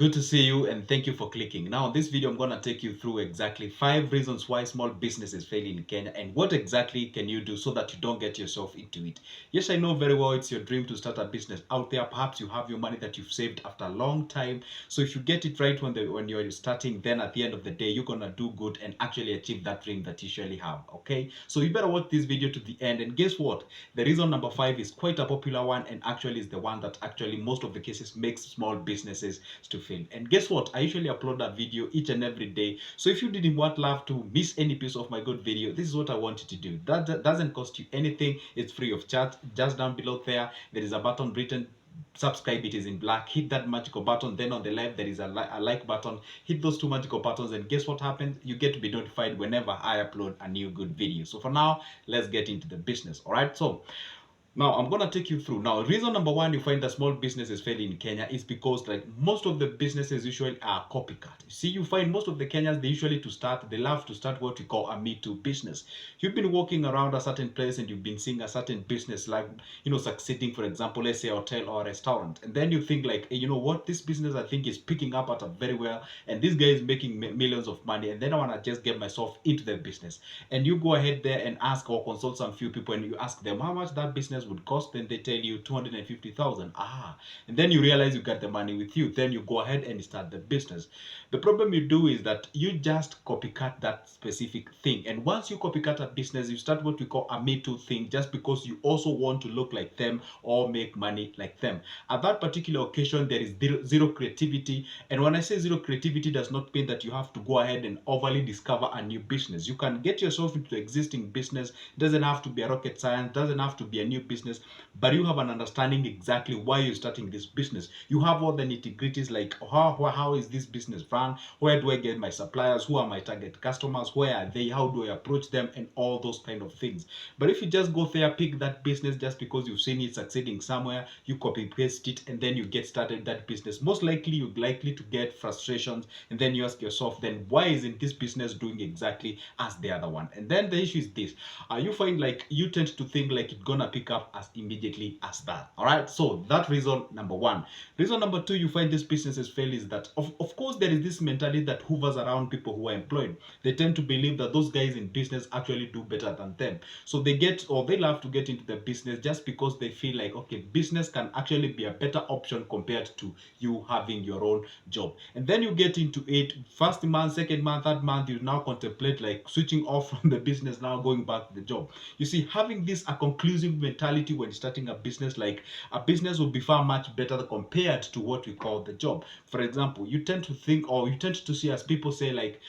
Good to see you and thank you for clicking. Now, in this video, I'm going to take you through exactly 5 reasons why small businesses fail in Kenya and what exactly can you do so that you don't get yourself into it. Yes, I know very well it's your dream to start a business out there. Perhaps you have your money that you've saved after a long time. So if you get it right when you're starting, then at the end of the day, you're going to do good and actually achieve that dream that you usually have. Okay, so you better watch this video to the end. And guess what? The reason number 5 is quite a popular one and actually is the one that actually most of the cases makes small businesses to fail. And guess what? I usually upload a video each and every day. So if you didn't want love to miss any piece of my good video, this is what I want you to do. That doesn't cost you anything. It's free of charge. Just down below there is a button written subscribe. It is in black. Hit that magical button. Then on the left there is a like button. Hit those two magical buttons and guess what happens? You get to be notified whenever I upload a new good video. So for now, let's get into the business. All right, so now I'm gonna take you through. Now, reason number 1 you find that small businesses fail in Kenya is because like most of the businesses usually are copycat. See, you find most of the Kenyans, they love to start what we call a Me Too business. You've been walking around a certain place and you've been seeing a certain business like succeeding, for example, let's say a hotel or a restaurant, and then you think like, hey, you know what, this business I think is picking up at a very well, and this guy is making millions of money, and then I want to just get myself into the business. And you go ahead there and ask or consult some few people and you ask them how much that business would cost, then they tell you 250,000. And then you realize you got the money with you, then you go ahead and start the business. The problem you do is that you just copycat that specific thing, and once you copycat a business, you start what we call a Me Too thing, just because you also want to look like them or make money like them. At that particular occasion, there is zero creativity, and when I say zero creativity, does not mean that you have to go ahead and overly discover a new business. You can get yourself into the existing business. It doesn't have to be a rocket science, doesn't have to be a new business, but you have an understanding exactly why you're starting this business. You have all the nitty-gritties like how is this business run, where do I get my suppliers, who are my target customers, where are they, how do I approach them, and all those kind of things. But if you just go there, pick that business just because you've seen it succeeding somewhere, you copy paste it, and then you get started that business, most likely you're likely to get frustrations, and then you ask yourself, then why isn't this business doing exactly as the other one? And then the issue is this: you find like you tend to think like it's gonna pick up as immediately as that. All right, so that reason number 1. Reason number 2 you find these businesses fail is that of course there is this mentality that hovers around people who are employed. They tend to believe that those guys in business actually do better than them, so they love to get into the business just because they feel like, okay, business can actually be a better option compared to you having your own job. And then you get into it, first month, second month, third month, you now contemplate like switching off from the business, now going back to the job. You see, having this a conclusive mentality when starting a business, like a business will be far much better compared to what we call the job. For example, you tend to think, or you tend to see as people say like,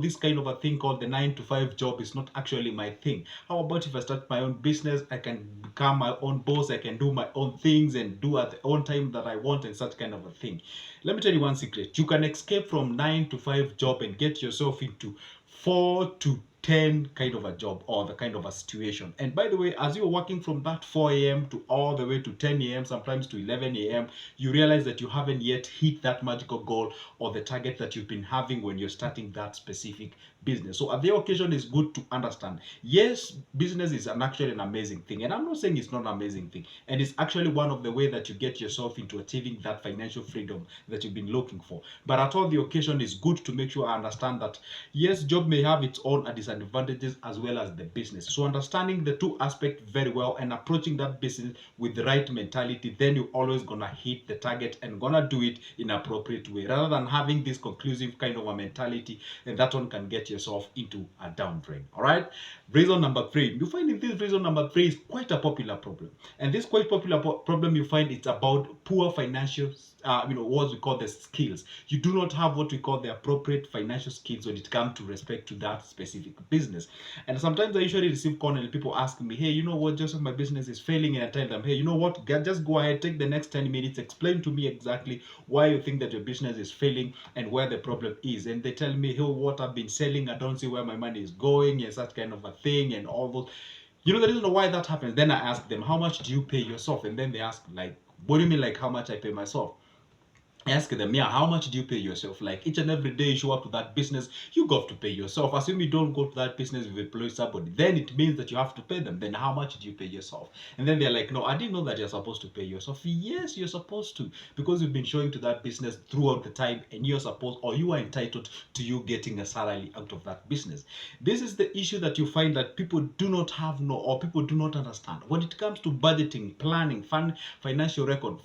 this kind of a thing called the 9 to 5 job is not actually my thing. How about if I start my own business? I can become my own boss, I can do my own things and do at the own time that I want, and such kind of a thing. Let me tell you one secret: you can escape from 9 to 5 job and get yourself into 4 to 10 kind of a job or the kind of a situation. And by the way, as you're working from that 4 a.m. to all the way to 10 a.m., sometimes to 11 a.m., you realize that you haven't yet hit that magical goal or the target that you've been having when you're starting that specific business. So at the occasion, it's good to understand, yes, business is actually an amazing thing, and I'm not saying it's not an amazing thing, and it's actually one of the way that you get yourself into achieving that financial freedom that you've been looking for. But at all the occasion, it's good to make sure I understand that yes, job may have its own disadvantages as well as the business. So understanding the two aspects very well and approaching that business with the right mentality, then you're always gonna hit the target and gonna do it in an appropriate way, rather than having this conclusive kind of a mentality, and that one can get yourself into a down drain. All right, reason number 3, you find in this reason number 3 is quite a popular problem, and this quite popular problem you find it's about poor financial what we call the skills. You do not have what we call the appropriate financial skills when it comes to respect to that specific business. And sometimes I usually receive call and people asking me, hey, you know what, Joseph, my business is failing, and I tell them, hey, you know what, just go ahead, take the next 10 minutes, explain to me exactly why you think that your business is failing and where the problem is. And they tell me, hey, what I've been selling, I don't see where my money is going, and such kind of a thing, and all those. The reason why that happens, then I ask them, how much do you pay yourself? And then they ask like, what do you mean like how much I pay myself? ask them, yeah, how much do you pay yourself? Like each and every day you show up to that business, you got to pay yourself. Assume you don't go to that business, you employ somebody, then it means that you have to pay them. Then how much do you pay yourself? And then they're like, no, I didn't know that you're supposed to pay yourself. Yes, you're supposed to, because you've been showing to that business throughout the time, and you're supposed, or you are entitled to you getting a salary out of that business. This is the issue that you find that people do not have, no, or people do not understand when it comes to budgeting, planning, financial record,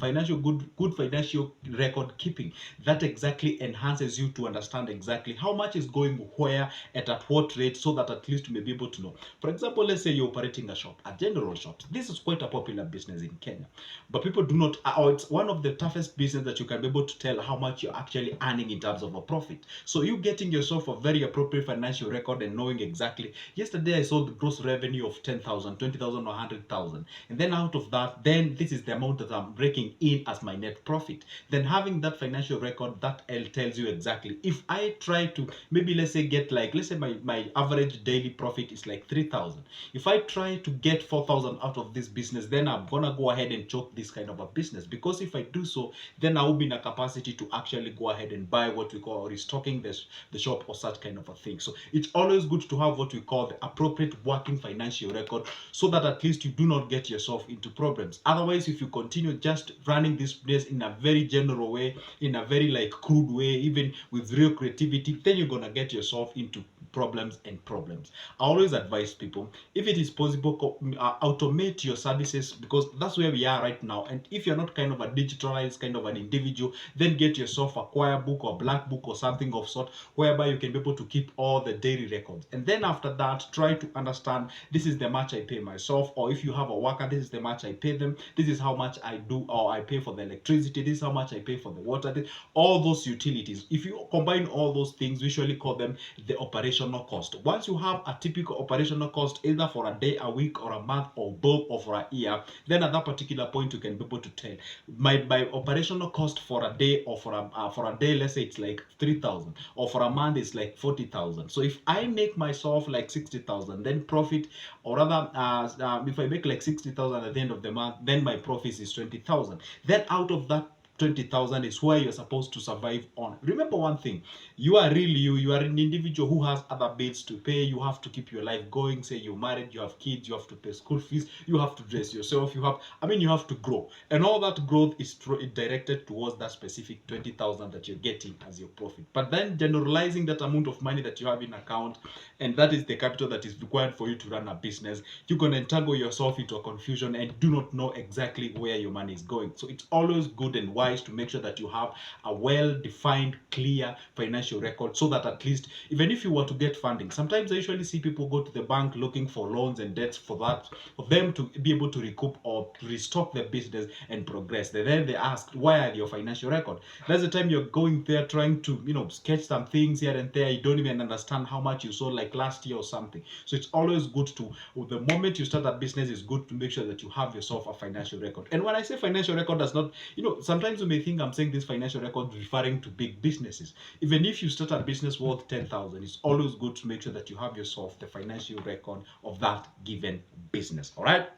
good financial record keeping. That exactly enhances you to understand exactly how much is going where and at what rate, so that at least you may be able to know. For example, let's say you're operating a shop, a general shop. This is quite a popular business in Kenya, but people do not, or it's one of the toughest business that you can be able to tell how much you're actually earning in terms of a profit. So you getting yourself a very appropriate financial record and knowing exactly, yesterday I sold gross revenue of 10,000, 20,000, or 100,000, and then out of that, then this is the amount that I'm breaking in as my net profit. Then having that financial record, that tells you exactly, if I try to, maybe let's say get like, let's say my average daily profit is like 3,000. If I try to get 4,000 out of this business, then I'm gonna go ahead and choke this kind of a business, because if I do so, then I will be in a capacity to actually go ahead and buy what we call restocking the shop or such kind of a thing. So it's always good to have what we call the appropriate working financial record, so that at least you do not get yourself into problems. Otherwise, if you continue just running this place in a very general way, in a very like crude way, even with real creativity, then you're gonna get yourself into problems and problems. I always advise people, if it is possible, automate your services, because that's where we are right now. And if you're not kind of a digitalized kind of an individual, then get yourself a Quire book or black book or something of sort, whereby you can be able to keep all the daily records. And then after that, try to understand, this is the much I pay myself, or if you have a worker, this is the much I pay them, this is how much I do, or I pay for the electricity, this is how much I pay for the water, all those utilities. If you combine all those things, we usually call them the operational cost. Once you have a typical operational cost, either for a day, a week, or a month, or both, or for a year, then at that particular point you can be able to tell, my operational cost for a day, or for a day, let's say it's like 3,000, or for a month it's like 40,000. So if I make myself like 60,000, then profit, or rather, if I make like 60,000 at the end of the month, then my profit is 20,000. Then out of that 20,000 is where you're supposed to survive on. Remember one thing, you are really you are an individual who has other bills to pay. You have to keep your life going. Say you're married, you have kids, you have to pay school fees, you have to dress yourself, you have to grow, and all that growth is directed towards that specific 20,000 that you're getting as your profit. But then generalizing that amount of money that you have in account, and that is the capital that is required for you to run a business, you're going to entangle yourself into a confusion and do not know exactly where your money is going. So it's always good and wise to make sure that you have a well-defined, clear financial record, so that at least, even if you were to get funding, sometimes I usually see people go to the bank looking for loans and debts for them to be able to recoup or to restock their business and progress. Then they ask, why are your financial record? That's the time you're going there trying to, sketch some things here and there. You don't even understand how much you sold like last year or something. So it's always good to, the moment you start a business, it's good to make sure that you have yourself a financial record. And when I say financial record, does not, sometimes you may think I'm saying this financial record referring to big businesses. Even if you start a business worth 10,000, it's always good to make sure that you have yourself the financial record of that given business. All right.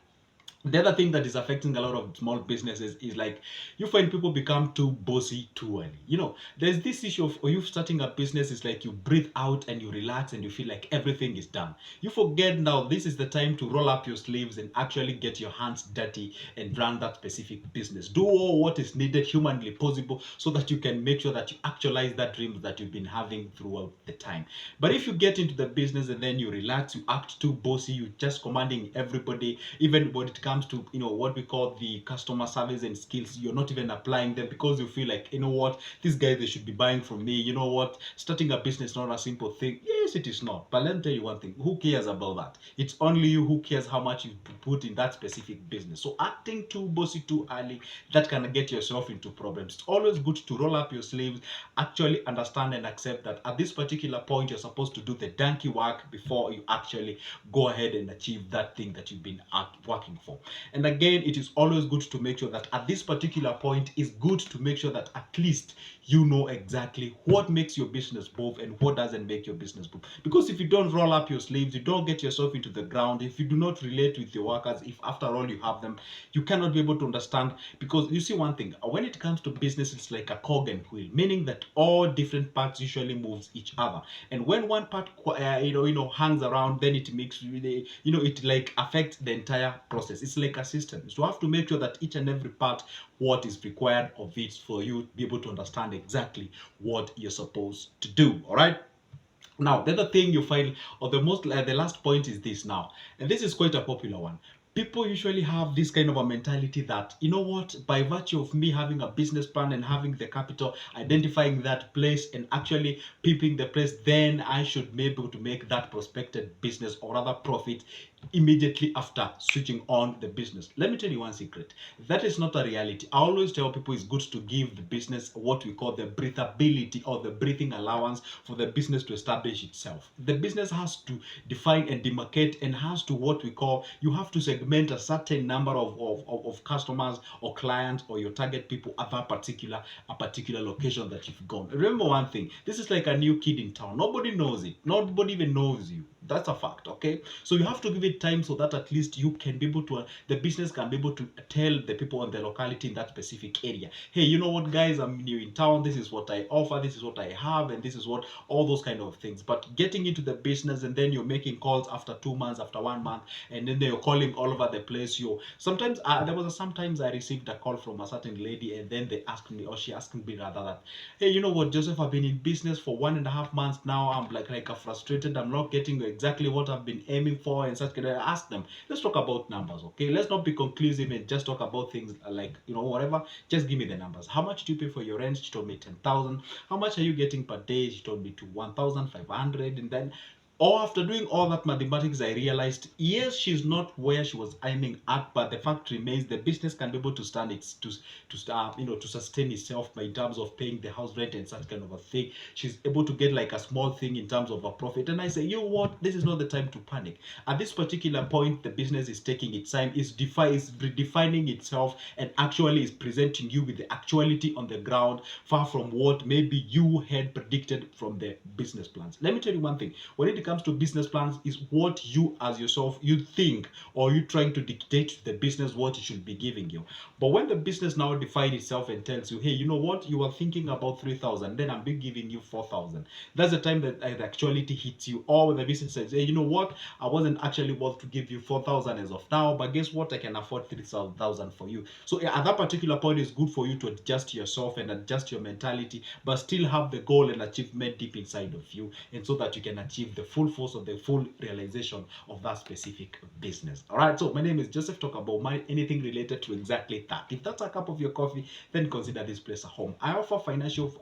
The other thing that is affecting a lot of small businesses is like, you find people become too bossy too early. There's this issue of, you starting a business is like you breathe out and you relax and you feel like everything is done. You forget now this is the time to roll up your sleeves and actually get your hands dirty and run that specific business. Do all what is needed humanly possible, so that you can make sure that you actualize that dream that you've been having throughout the time. But if you get into the business and then you relax, you act too bossy, you just commanding everybody, even when it comes to what we call the customer service and skills, you're not even applying them, because you feel like, what, these guys, they should be buying from me. You know what, starting a business is not a simple thing. Yes, it is not, but let me tell you one thing, who cares about that? It's only you who cares how much you put in that specific business. So acting too bossy too early, that can get yourself into problems. It's always good to roll up your sleeves, actually understand and accept that at this particular point you're supposed to do the donkey work before you actually go ahead and achieve that thing that you've been working for. for. And again, it is always good to make sure that at this particular point, it's good to make sure that at least you know exactly what makes your business move and what doesn't make your business move. Because if you don't roll up your sleeves, you don't get yourself into the ground, if you do not relate with your workers, if after all you have them, you cannot be able to understand. Because you see one thing, when it comes to business, it's like a cog and wheel, meaning that all different parts usually moves each other. And when one part hangs around, then it makes really, it like affects the entire process. It's like a system, so you have to make sure that each and every part, what is required of it for you to be able to understand exactly what you're supposed to do. All right. Now, the other thing you find, or the last point is this now, and this is quite a popular one. People usually have this kind of a mentality that, you know what, by virtue of me having a business plan and having the capital, identifying that place and actually peeping the place, then I should be able to make that prospected business or rather profit immediately after switching on the business. Let me tell you one secret. That is not a reality. I always tell people it's good to give the business what we call the breathability or the breathing allowance for the business to establish itself. The business has to define and demarcate and has to what we call, you have to segment a certain number of customers or clients or your target people at that particular location that you've gone. Remember one thing, this is like a new kid in town. Nobody knows it. Nobody even knows you. That's a fact, okay? So you have to give it time so that at least you can be able to, the business can be able to tell the people in the locality in that specific area, hey, you know what, guys, I'm new in town. This is what I offer. This is what I have, and this is what all those kind of things. But getting into the business and then you're making calls after 2 months, after 1 month, and then they're calling all over the place. You sometimes sometimes I received a call from a certain lady, and then they asked me, or she asked me rather that, hey, you know what, Joseph, I've been in business for 1.5 months now. I'm like frustrated. I'm not getting exactly what I've been aiming for and such. Can I ask them? Let's talk about numbers, okay? Let's not be conclusive and just talk about things like, whatever. Just give me the numbers. How much do you pay for your rent? She told me 10,000. How much are you getting per day? She told me to 1,500. And then after doing all that mathematics, I realized, yes, she's not where she was aiming at, but the fact remains the business can be able to stand its to sustain itself by in terms of paying the house rent and such kind of a thing. She's able to get like a small thing in terms of a profit. And I say, you know what? This is not the time to panic. At this particular point, the business is taking its time, is redefining itself, and actually is presenting you with the actuality on the ground, far from what maybe you had predicted from the business plans. Let me tell you one thing. When it comes to business plans, is what you as yourself you think, or you trying to dictate to the business what it should be giving you. But when the business now defines itself and tells you, hey, you know what, you are thinking about 3,000, then I'm giving you 4,000. That's the time that the actuality hits you. Or when the business says, hey, you know what, I wasn't actually worth to give you 4,000 as of now, but guess what, I can afford 3,000 for you. So at that particular point, it's good for you to adjust yourself and adjust your mentality, but still have the goal and achievement deep inside of you, and so that you can achieve the full force of the full realization of that specific business. All right, so my name is Joseph. Talk about anything related to exactly that. If that's a cup of your coffee, then consider this place a home. I offer financial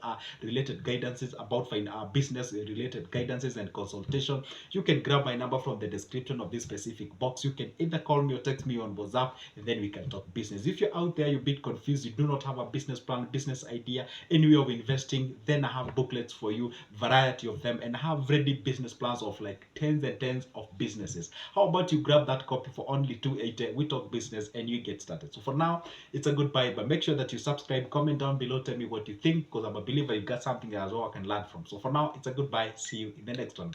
related guidances, about business related guidances and consultation. You can grab my number from the description of this specific box. You can either call me or text me on WhatsApp, and then we can talk business. If you're out there, you're a bit confused, you do not have a business plan, business idea, any way of investing, then I have booklets for you, variety of them, and I have ready business plans of like tens and tens of businesses. How about you grab that copy for only 280? We talk business and you get started. So for now, it's a goodbye, but make sure that you subscribe, comment down below, tell me what you think, because I'm a believer you got something as well I can learn from. So for now, it's a goodbye. See you in the next one.